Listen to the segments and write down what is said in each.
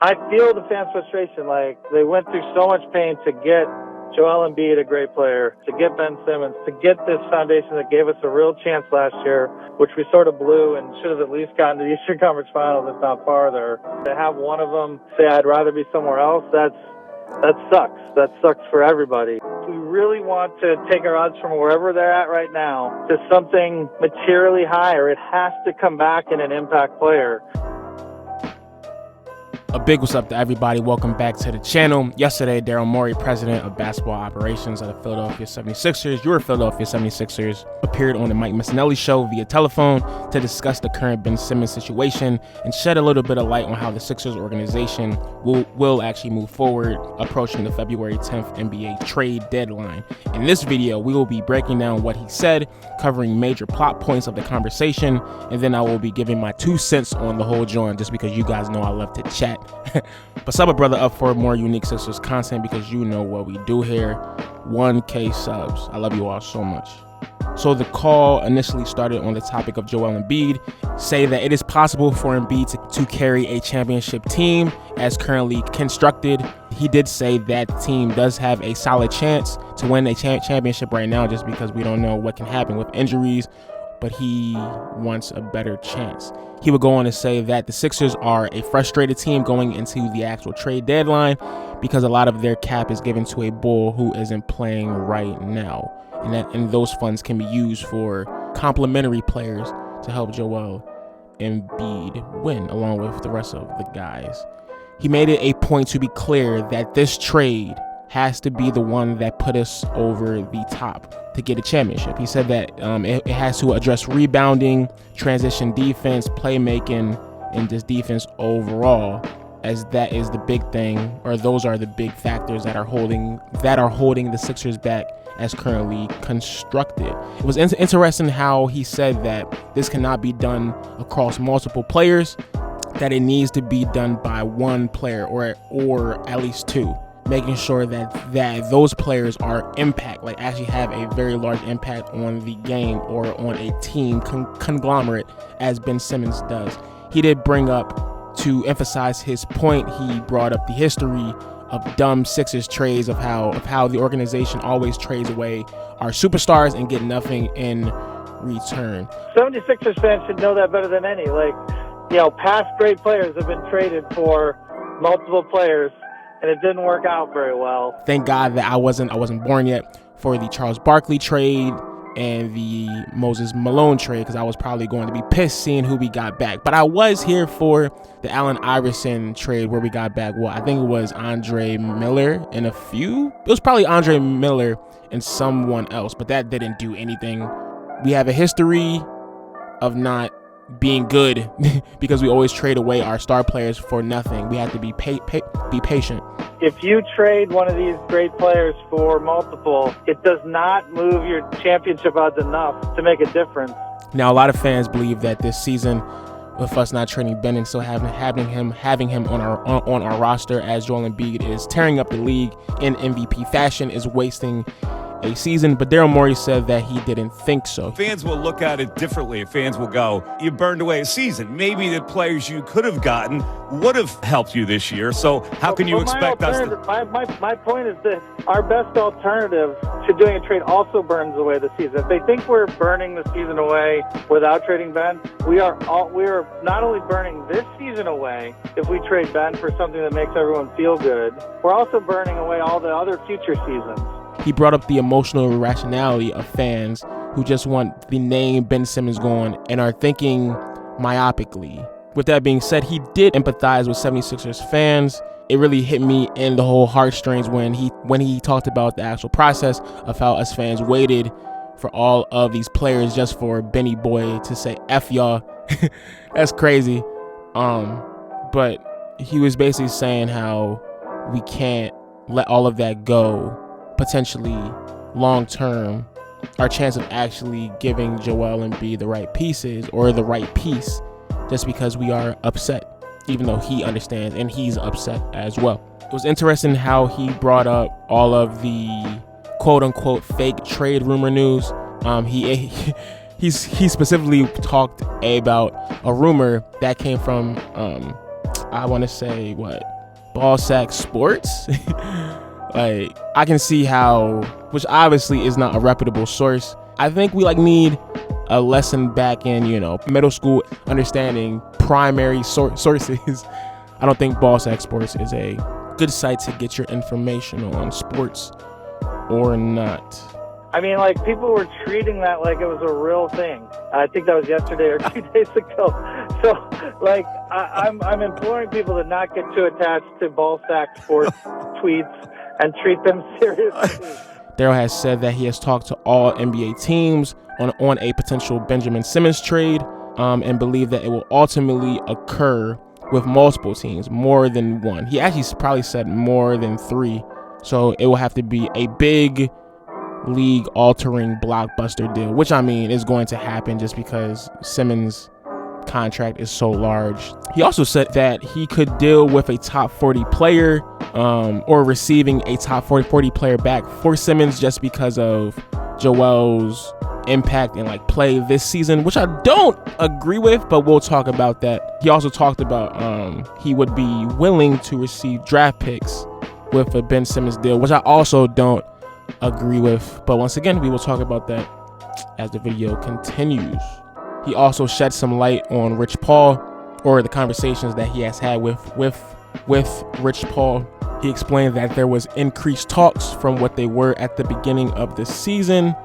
I feel the fans' frustration. Like, they went through so much pain to get Joel Embiid, a great player, to get Ben Simmons, to get this foundation that gave us a real chance last year, which we sort of blew and should have at least gotten to the Eastern Conference Finals, if not farther. To have one of them say, I'd rather be somewhere else, that sucks. That sucks for everybody. We really want to take our odds from wherever they're at right now to something materially higher. It has to come back in an impact player. A big what's up to everybody. Welcome back to the channel. Yesterday, Daryl Morey, president of basketball operations of the Philadelphia 76ers, your Philadelphia 76ers, appeared on the Mike Missinelli show via telephone to discuss the current Ben Simmons situation and shed a little bit of light on how the Sixers organization will actually move forward approaching the February 10th NBA trade deadline. In this video, we will be breaking down what he said, covering major plot points of the conversation, and then I will be giving my 2 cents on the whole joint just because you guys know I love to chat. But sub a brother up for more unique Sixers content because you know what we do here. 1K subs. I love you all so much. So the call initially started on the topic of Joel Embiid, say that it is possible for Embiid to carry a championship team as currently constructed. He did say that the team does have a solid chance to win a championship right now just because we don't know what can happen with injuries, but he wants a better chance. He would go on to say that the Sixers are a frustrated team going into the actual trade deadline because a lot of their cap is given to a bull who isn't playing right now. And those funds can be used for complementary players to help Joel Embiid win along with the rest of the guys. He made it a point to be clear that this trade has to be the one that put us over the top to get a championship. He said that it has to address rebounding, transition defense, playmaking, and just defense overall, as that is the big thing, or those are the big factors that are holding the Sixers back as currently constructed. It was interesting how he said that this cannot be done across multiple players, that it needs to be done by one player or at least two, making sure that those players are impact, like actually have a very large impact on the game or on a team conglomerate as Ben Simmons does. He did bring up, to emphasize his point, he brought up the history of dumb Sixers trades, of how the organization always trades away our superstars and get nothing in return. 76ers fans should know that better than any. Past great players have been traded for multiple players, and it didn't work out very well. Thank God that I wasn't born yet for the Charles Barkley trade and the Moses Malone trade, because I was probably going to be pissed seeing who we got back. But I was here for the Allen Iverson trade where we got back, I think it was Andre Miller and it was probably Andre Miller and someone else, but that didn't do anything. We have a history of not being good because we always trade away our star players for nothing. We have to be patient. If you trade one of these great players for multiple, it does not move your championship odds enough to make a difference. Now, a lot of fans believe that this season, with us not trading Ben and still having him on our roster, as Joel Embiid is tearing up the league in MVP fashion, is wasting a season, but Daryl Morey said that he didn't think so. Fans will look at it differently. Fans will go, you burned away a season. Maybe the players you could have gotten would have helped you this year, so how can you expect us to... My point is that our best alternative to doing a trade also burns away the season. If they think we're burning the season away without trading Ben, we are not only burning this season away if we trade Ben for something that makes everyone feel good, we're also burning away all the other future seasons. He brought up the emotional irrationality of fans who just want the name Ben Simmons going and are thinking myopically. With that being said, he did empathize with 76ers fans. It really hit me in the whole heartstrings when he talked about the actual process of how us fans waited for all of these players just for Benny Boy to say F y'all. That's crazy. But he was basically saying how we can't let all of that go. Potentially long term, our chance of actually giving Joel Embiid the right pieces or the right piece, just because we are upset, even though he understands and he's upset as well. It was interesting how he brought up all of the quote unquote fake trade rumor news. He specifically talked about a rumor that came from I want to say Ballsack Sports. Like, I can see how, which obviously is not a reputable source. I think we need a lesson back in, middle school understanding primary sources. I don't think Ballsack Sports is a good site to get your information on sports or not. I mean, people were treating that like it was a real thing. I think that was yesterday or 2 days ago. So, I'm imploring people to not get too attached to Ballsack Sports tweets and treat them seriously. Daryl has said that he has talked to all NBA teams on a potential Benjamin Simmons trade, and believe that it will ultimately occur with multiple teams, more than one. He actually probably said more than 3. So it will have to be a big league-altering blockbuster deal, which is going to happen just because Simmons' contract is so large. He also said that he could deal with a top 40 player, or receiving a top 40 player back for Simmons just because of Joel's impact and play this season, which I don't agree with, but we'll talk about that. He also talked about he would be willing to receive draft picks with a Ben Simmons deal, which I also don't agree with, but once again, we will talk about that as the video continues. He also shed some light on Rich Paul, or the conversations that he has had with Rich Paul. He explained that there was increased talks from what they were at the beginning of the season,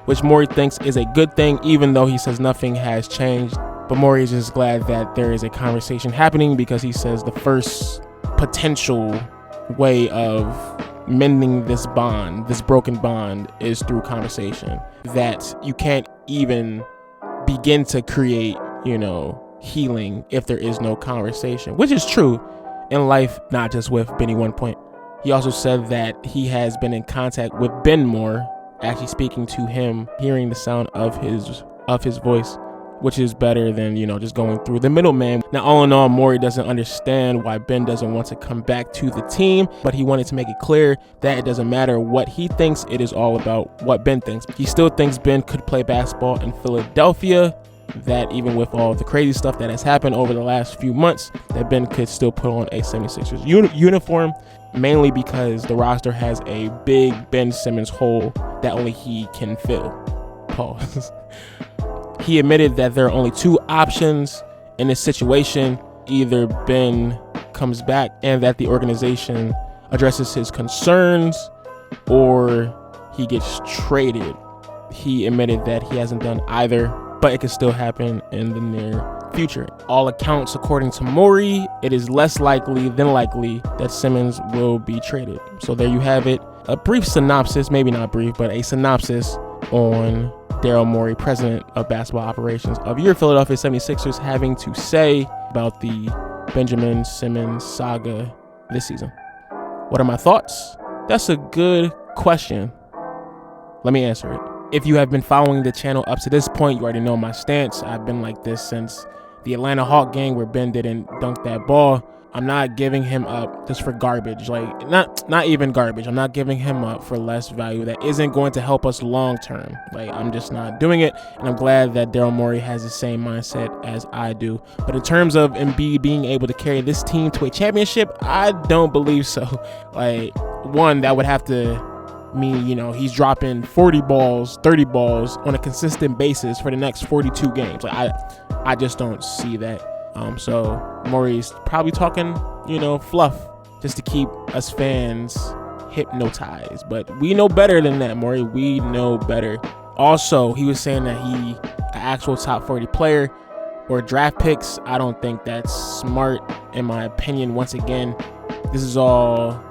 which Morey thinks is a good thing, even though he says nothing has changed. But Morey is just glad that there is a conversation happening, because he says the first potential way of mending this broken bond, is through conversation. That you can't even begin to create, healing if there is no conversation, which is true in life, not just with Benny 1 Point. He also said that he has been in contact with Ben more, actually speaking to him, hearing the sound of his voice, which is better than, just going through the middleman. Now, all in all, Morey doesn't understand why Ben doesn't want to come back to the team, but he wanted to make it clear that it doesn't matter what he thinks, it is all about what Ben thinks. He still thinks Ben could play basketball in Philadelphia, that even with all the crazy stuff that has happened over the last few months, that Ben could still put on a 76ers uniform, mainly because the roster has a big Ben Simmons hole that only he can fill. Pause. He admitted that there are only 2 options in this situation. Either Ben comes back and that the organization addresses his concerns, or he gets traded. He admitted that he hasn't done either, but it could still happen in the near future. All accounts, according to Morey, it is less likely than likely that Simmons will be traded. So there you have it. A brief synopsis, maybe not brief, but a synopsis on Daryl Morey, president of basketball operations of your Philadelphia 76ers, having to say about the Benjamin Simmons saga this season. What are my thoughts? That's a good question. Let me answer it. If you have been following the channel up to this point, you already know my stance. I've been like this since the Atlanta Hawk game where Ben didn't dunk that ball. I'm not giving him up just for garbage. Not even garbage. I'm not giving him up for less value that isn't going to help us long term. I'm just not doing it, and I'm glad that Daryl Morey has the same mindset as I do. But in terms of Embiid being able to carry this team to a championship, I don't believe so. One, that would have to mean, he's dropping 40 balls, 30 balls on a consistent basis for the next 42 games. I just don't see that. So Morey's probably talking, fluff just to keep us fans hypnotized. But we know better than that, Morey. We know better. Also, he was saying that an actual top 40 player or draft picks. I don't think that's smart, in my opinion. Once again, this is all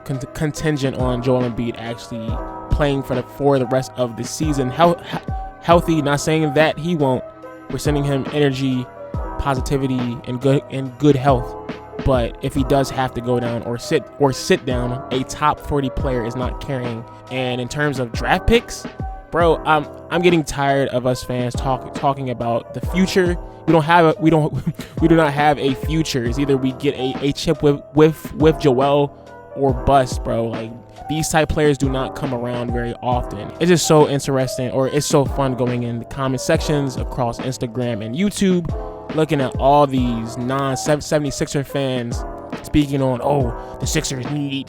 contingent on Joel Embiid actually playing for the rest of the season. Healthy, not saying that he won't. We're sending him energy, positivity, and good health. But if he does have to go down or sit down, a top 40 player is not carrying. And in terms of draft picks, bro, I'm getting tired of us fans talking about the future. We do not have a future. It's either we get a chip with Joel or bust, bro. These type players do not come around very often. It's just so interesting, or it's so fun going in the comment sections across Instagram and YouTube, looking at all these non-76er fans speaking on, oh, the Sixers need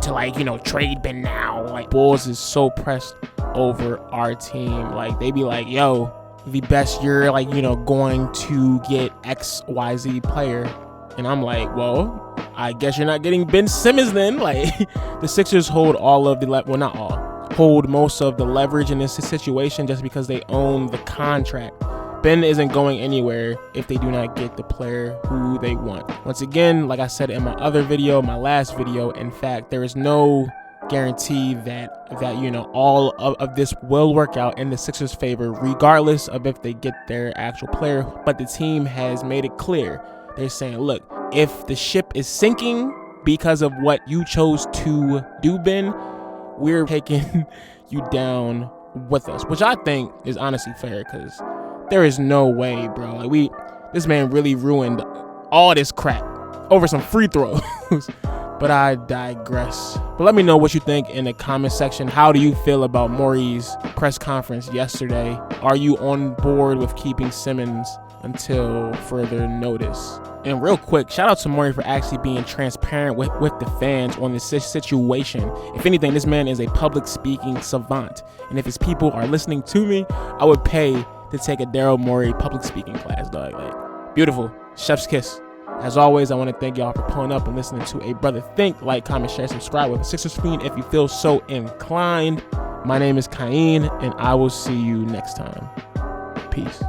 to, like, you know, trade Ben now. Like, Bulls is so pressed over our team. Like, they be like, yo, the best year, like, you know, going to get XYZ player. And I'm like, well, I guess you're not getting Ben Simmons then. Like, the Sixers hold all of the, well, not all, hold most of the leverage in this situation just because they own the contract. Ben isn't going anywhere if they do not get the player who they want. Once again, like I said in my other video, my last video, in fact, there is no guarantee that you know, all of this will work out in the Sixers' favor, regardless of if they get their actual player. But the team has made it clear. They're saying, look, if the ship is sinking because of what you chose to do, Ben, we're taking you down with us, which I think is honestly fair, because there is no way, bro. Like, this man really ruined all this crap over some free throws. But I digress. But let me know what you think in the comment section. How do you feel about Morey's press conference yesterday? Are you on board with keeping Simmons until further notice? And real quick, shout out to Morey for actually being transparent with the fans on this situation. If anything, this man is a public speaking savant. And if his people are listening to me, I would pay to take a Daryl Morey public speaking class, dog. Like, beautiful. Chef's kiss. As always, I want to thank y'all for pulling up and listening to a brother think. Like, comment, share, subscribe with a Sixers fiend if you feel so inclined. My name is Cain, and I will see you next time. Peace.